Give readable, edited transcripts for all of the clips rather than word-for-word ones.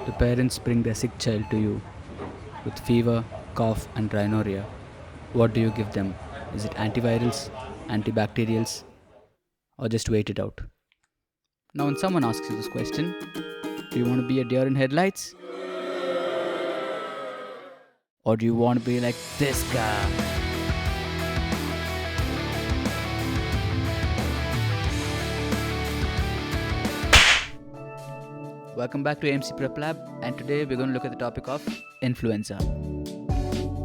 The parents bring their sick child to you with fever, cough, and rhinorrhea. What do you give them? Is it antivirals, antibacterials, or just wait it out? Now, when someone asks you this question, do you want to be a deer in headlights? Or do you want to be like this guy? Welcome back to AMCPreplab, and today we're going to look at the topic of influenza.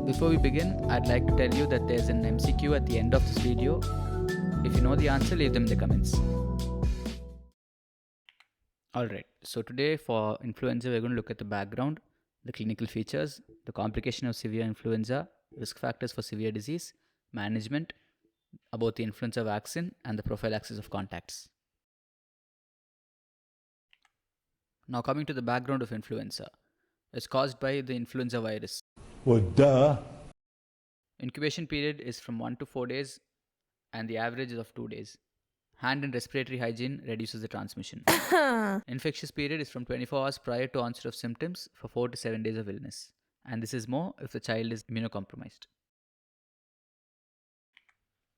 Before we begin, I'd like to tell you that there's an MCQ at the end of this video. If you know the answer, leave them in the comments. Alright, so today for influenza, we're going to look at the background, the clinical features, the complication of severe influenza, risk factors for severe disease, management, about the influenza vaccine, and the prophylaxis of contacts. Now coming to the background of influenza. It's caused by the influenza virus. Well, duh. Incubation period is from 1 to 4 days and the average is of 2 days. Hand and respiratory hygiene reduces the transmission. Infectious period is from 24 hours prior to onset of symptoms for 4 to 7 days of illness. And this is more if the child is immunocompromised.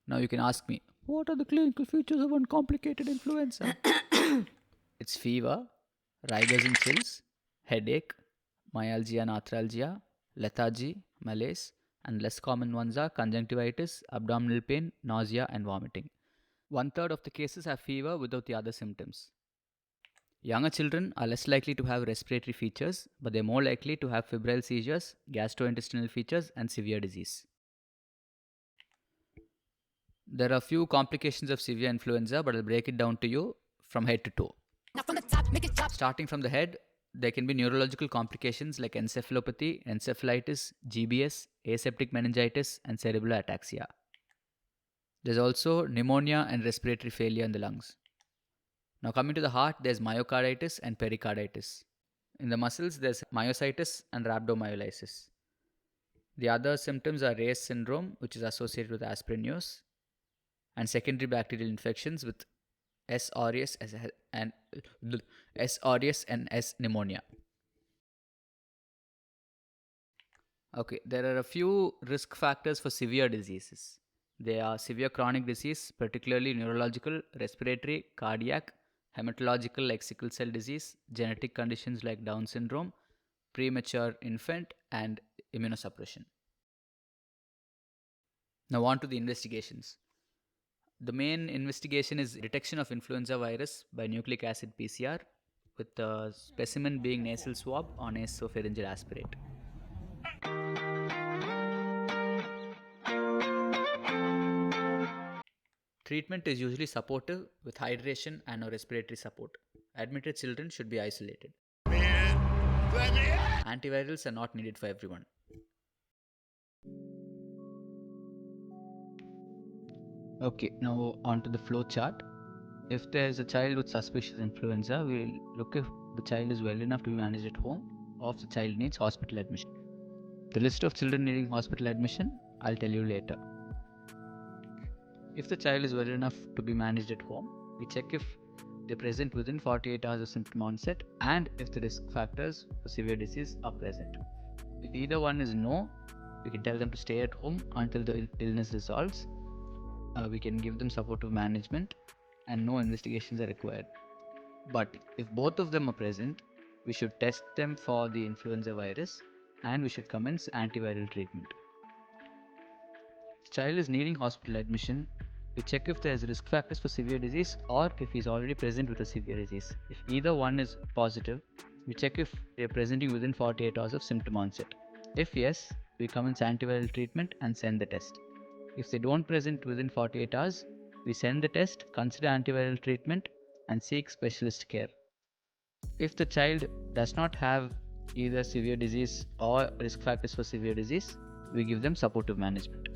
Now you can ask me, what are the clinical features of uncomplicated influenza? It's fever, rigors and chills, headache, myalgia and arthralgia, lethargy, malaise, and less common ones are conjunctivitis, abdominal pain, nausea, and vomiting. 1/3 of the cases have fever without the other symptoms. Younger children are less likely to have respiratory features, but they're more likely to have febrile seizures, gastrointestinal features, and severe disease. There are few complications of severe influenza, but I'll break it down to you from head to toe. Starting from the head, there can be neurological complications like encephalopathy, encephalitis, GBS, aseptic meningitis, and cerebral ataxia. There's also pneumonia and respiratory failure in the lungs. Now coming to the heart, there's myocarditis and pericarditis. In the muscles, there's myositis and rhabdomyolysis. The other symptoms are Ray's syndrome, which is associated with aspirin use, and secondary bacterial infections with S. aureus and S. pneumonia. Okay, there are a few risk factors for severe diseases. They are severe chronic disease, particularly neurological, respiratory, cardiac, hematological like sickle cell disease, genetic conditions like Down syndrome, premature infant, and immunosuppression. Now on to the investigations. The main investigation is detection of influenza virus by nucleic acid PCR, with the specimen being nasal swab or nasopharyngeal aspirate. Treatment is usually supportive with hydration and or respiratory support. Admitted children should be isolated. Antivirals are not needed for everyone. Okay, now on to the flow chart. If there is a child with suspicious influenza, we will look if the child is well enough to be managed at home or if the child needs hospital admission. The list of children needing hospital admission, I'll tell you later. If the child is well enough to be managed at home, we check if they're present within 48 hours of symptom onset and if the risk factors for severe disease are present. If either one is no, we can tell them to stay at home until the illness resolves. We can give them supportive management and no investigations are required. But if both of them are present, we should test them for the influenza virus and we should commence antiviral treatment. If the child is needing hospital admission, we check if there is risk factors for severe disease or if he is already present with a severe disease. If either one is positive, we check if they are presenting within 48 hours of symptom onset. If yes, we commence antiviral treatment and send the test. If they don't present within 48 hours, we send the test, consider antiviral treatment, and seek specialist care. If the child does not have either severe disease or risk factors for severe disease, we give them supportive management.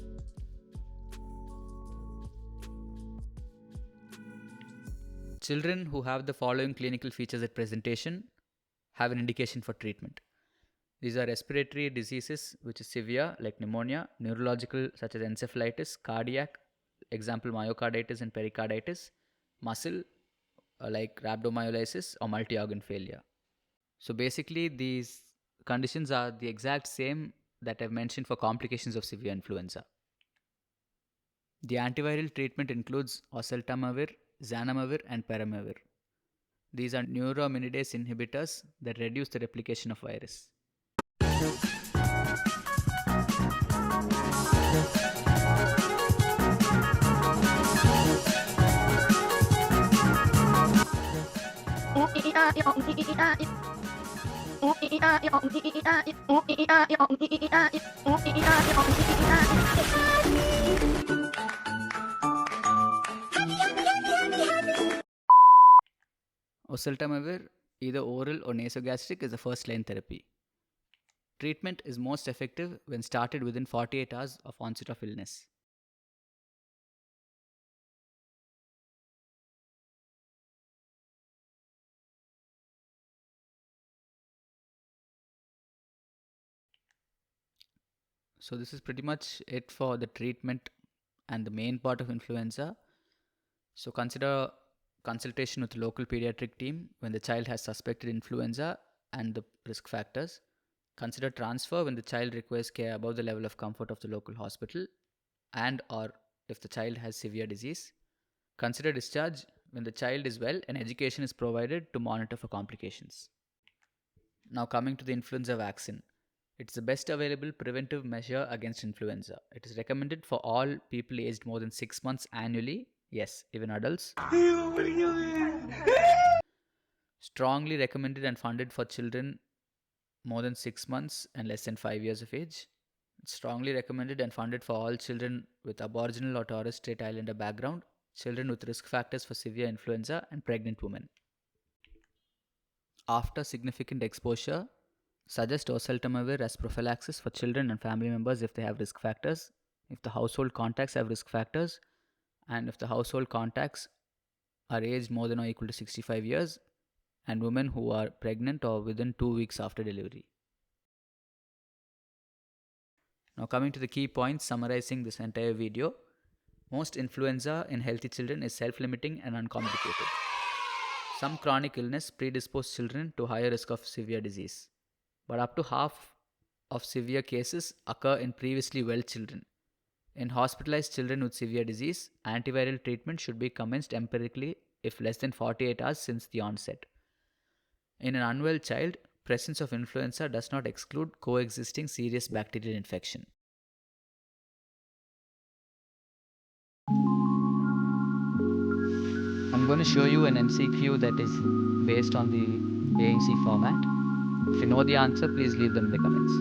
Children who have the following clinical features at presentation have an indication for treatment. These are respiratory diseases which is severe like pneumonia, neurological such as encephalitis, cardiac, example myocarditis and pericarditis, muscle like rhabdomyolysis or multi-organ failure. So basically, these conditions are the exact same that I've mentioned for complications of severe influenza. The antiviral treatment includes oseltamivir, zanamivir, and peramivir. These are neuraminidase inhibitors that reduce the replication of virus. Oseltamivir, either oral or nasogastric, is the first-line therapy. Treatment is most effective when started within 48 hours of onset of illness. So this is pretty much it for the treatment and the main part of influenza. So consider consultation with the local pediatric team when the child has suspected influenza and the risk factors. Consider transfer when the child requires care above the level of comfort of the local hospital and or if the child has severe disease. Consider discharge when the child is well and education is provided to monitor for complications. Now coming to the influenza vaccine. It's the best available preventive measure against influenza. It is recommended for all people aged more than 6 months annually. Yes, even adults. Strongly recommended and funded for children more than 6 months and less than 5 years of age. It's strongly recommended and funded for all children with Aboriginal or Torres Strait Islander background, children with risk factors for severe influenza, and pregnant women. After significant exposure, suggest oseltamivir as prophylaxis for children and family members if they have risk factors, if the household contacts have risk factors, and if the household contacts are aged more than or equal to 65 years, and women who are pregnant or within 2 weeks after delivery. Now coming to the key points summarizing this entire video. Most influenza in healthy children is self-limiting and uncomplicated. Some chronic illness predispose children to higher risk of severe disease, but up to half of severe cases occur in previously well children. In hospitalized children with severe disease, antiviral treatment should be commenced empirically if less than 48 hours since the onset. In an unwell child, presence of influenza does not exclude coexisting serious bacterial infection. I'm going to show you an MCQ that is based on the ANC format. If you know the answer, please leave them in the comments.